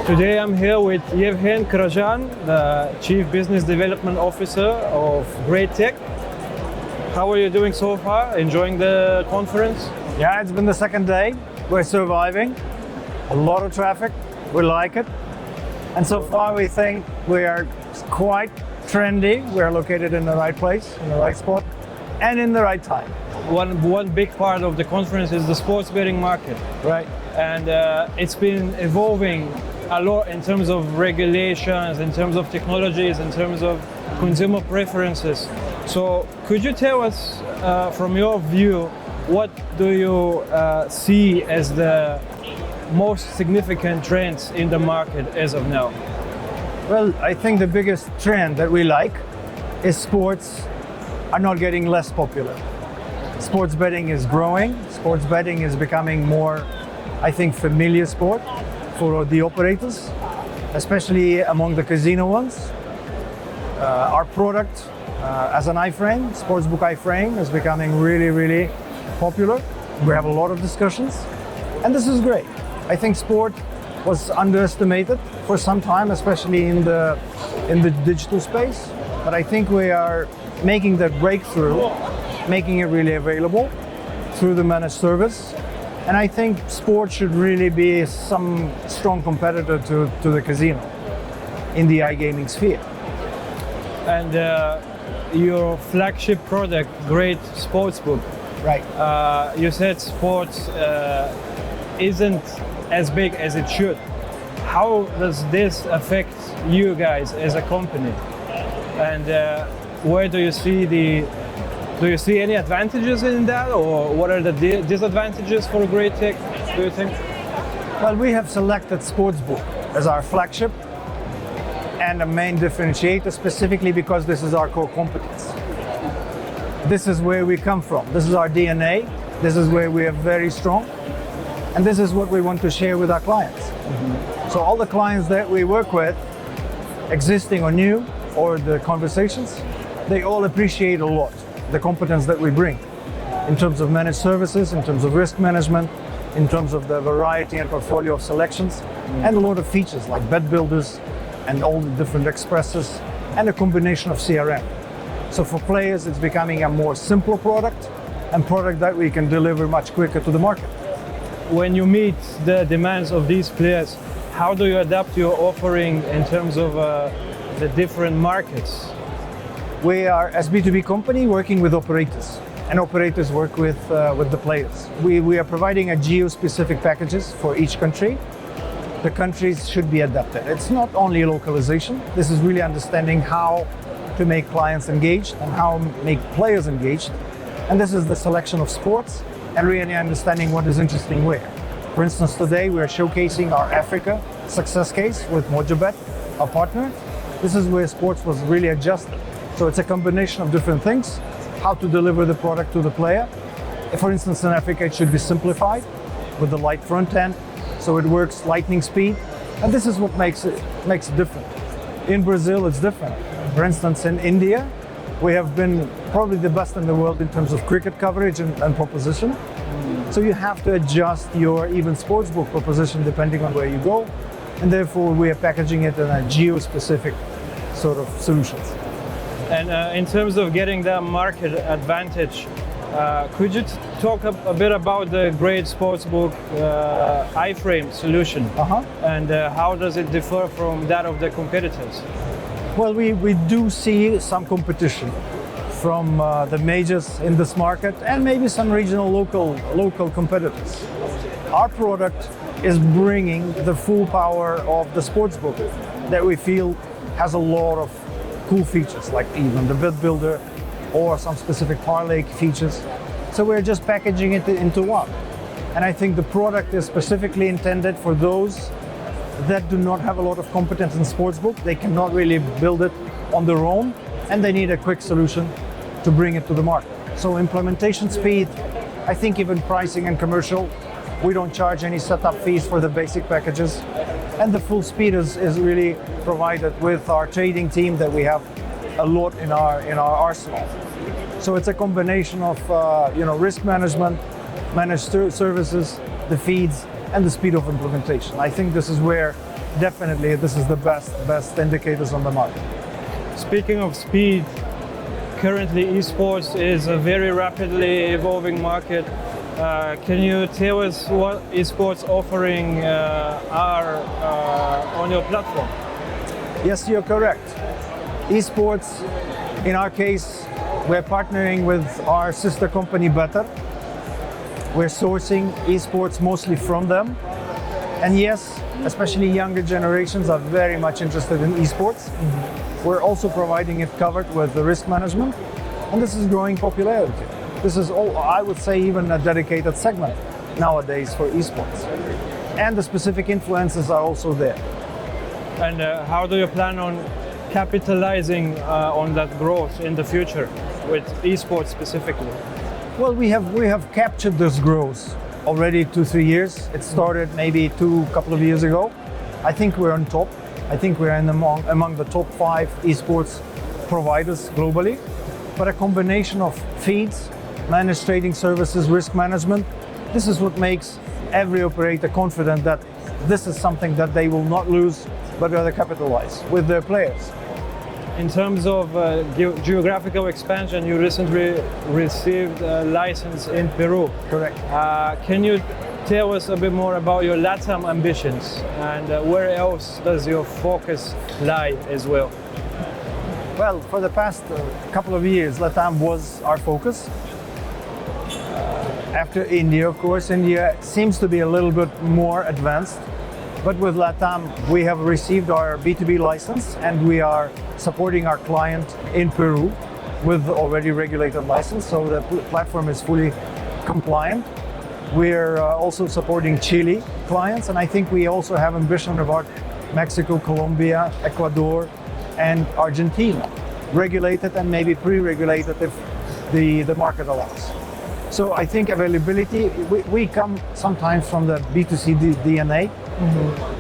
Today I'm here with Yevhen Krazhan, the Chief Business Development Officer of GR8 Tech. How are you doing so far? Enjoying the conference? Yeah, it's been the second day. We're surviving. A lot of traffic. We like it. And so far we think we are quite trendy. We're located in the right place, in the right spot, and in the right time. One big part of the conference is the sports betting market. Right. And it's been evolving a lot in terms of regulations, in terms of technologies, in terms of consumer preferences. So could you tell us from your view, what do you see as the most significant trends in the market as of now? Well, I think the biggest trend that we like is sports are not getting less popular. Sports betting is growing. Sports betting is becoming more, I think, familiar sport for the operators, especially among the casino ones. Our product as an iframe, sportsbook iframe, is becoming really, really popular. We have a lot of discussions, and this is great. I think sport was underestimated for some time, especially in the digital space. But I think we are making that breakthrough, making it really available through the managed service. And I think sport should really be some strong competitor to the casino in the iGaming sphere. And your flagship product, GR8 Sportsbook. Right. You said sports isn't as big as it should. How does this affect you guys as a company? And where do you see any advantages in that, or what are the disadvantages for GR8 Tech, do you think? Well, we have selected Sportsbook as our flagship and a main differentiator, specifically because this is our core competence. This is where we come from. This is our DNA. This is where we are very strong. And this is what we want to share with our clients. Mm-hmm. So all the clients that we work with, existing or new, or the conversations, they all appreciate a lot the competence that we bring in terms of managed services, in terms of risk management, in terms of the variety and portfolio of selections, and a lot of features like bet builders and all the different expresses, and a combination of CRM. So for players, it's becoming a more simple product, and product that we can deliver much quicker to the market. When you meet the demands of these players, how do you adapt your offering in terms of the different markets? We are, as B2B company, working with operators, and operators work with the players. We are providing a geo-specific packages for each country. The countries should be adapted. It's not only localization. This is really understanding how to make clients engaged and how to make players engaged. And this is the selection of sports and really understanding what is interesting where. For instance, today we are showcasing our Africa success case with Mojabet, our partner. This is where sports was really adjusted. So it's a combination of different things, how to deliver the product to the player. For instance, in Africa, it should be simplified with the light front end, so it works lightning speed. And this is what makes it different. In Brazil, it's different. For instance, in India, we have been probably the best in the world in terms of cricket coverage and proposition. So you have to adjust your even sportsbook proposition depending on where you go. And therefore, we are packaging it in a geo-specific sort of solutions. And in terms of getting that market advantage, could you talk a bit about the GR8 Sportsbook iframe solution? And how does it differ from that of the competitors? Well, we do see some competition from the majors in this market and maybe some regional local competitors. Our product is bringing the full power of the sportsbook that we feel has a lot of cool features, like even the bet builder or some specific parlay features. So we're just packaging it into one. And I think the product is specifically intended for those that do not have a lot of competence in sportsbook. They cannot really build it on their own, and they need a quick solution to bring it to the market. So implementation speed, I think even pricing and commercial, we don't charge any setup fees for the basic packages. And the full speed is really provided with our trading team that we have a lot in our arsenal. So it's a combination of risk management, managed services, the feeds, and the speed of implementation. I think this is where definitely this is the best indicators on the market. Speaking of speed, currently esports is a very rapidly evolving market. Can you tell us what esports offering are on your platform? Yes, you're correct. Esports, in our case, we're partnering with our sister company Better. We're sourcing esports mostly from them. And yes, especially younger generations are very much interested in esports. We're also providing it covered with the risk management, and this is growing popularity. This is all, I would say, even a dedicated segment nowadays for esports. And the specific influences are also there. And how do you plan on capitalizing on that growth in the future with esports specifically? Well, we have captured this growth already 2-3 years. It started maybe couple of years ago. I think we're on top. I think we're among the top 5 esports providers globally. But a combination of feeds, managed trading services, risk management, this is what makes every operator confident that this is something that they will not lose, but rather capitalize with their players. In terms of geographical expansion, you recently received a license in Peru. Correct. Can you tell us a bit more about your LATAM ambitions and where else does your focus lie as well? Well, for the past couple of years, LATAM was our focus. After India, of course, India seems to be a little bit more advanced. But with LATAM, we have received our B2B license and we are supporting our client in Peru with already regulated license, so the platform is fully compliant. We're also supporting Chile clients, and I think we also have ambition about Mexico, Colombia, Ecuador, and Argentina, regulated and maybe pre-regulated if the market allows. So I think availability, we come sometimes from the B2C DNA,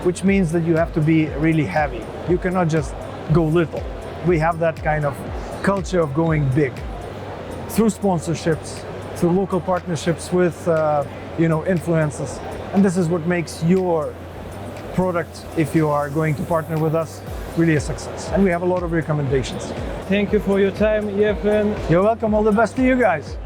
which means that you have to be really heavy. You cannot just go little. We have that kind of culture of going big through sponsorships, through local partnerships with influencers. And this is what makes your product, if you are going to partner with us, really a success. And we have a lot of recommendations. Thank you for your time, Yevhen. You're welcome. All the best to you guys.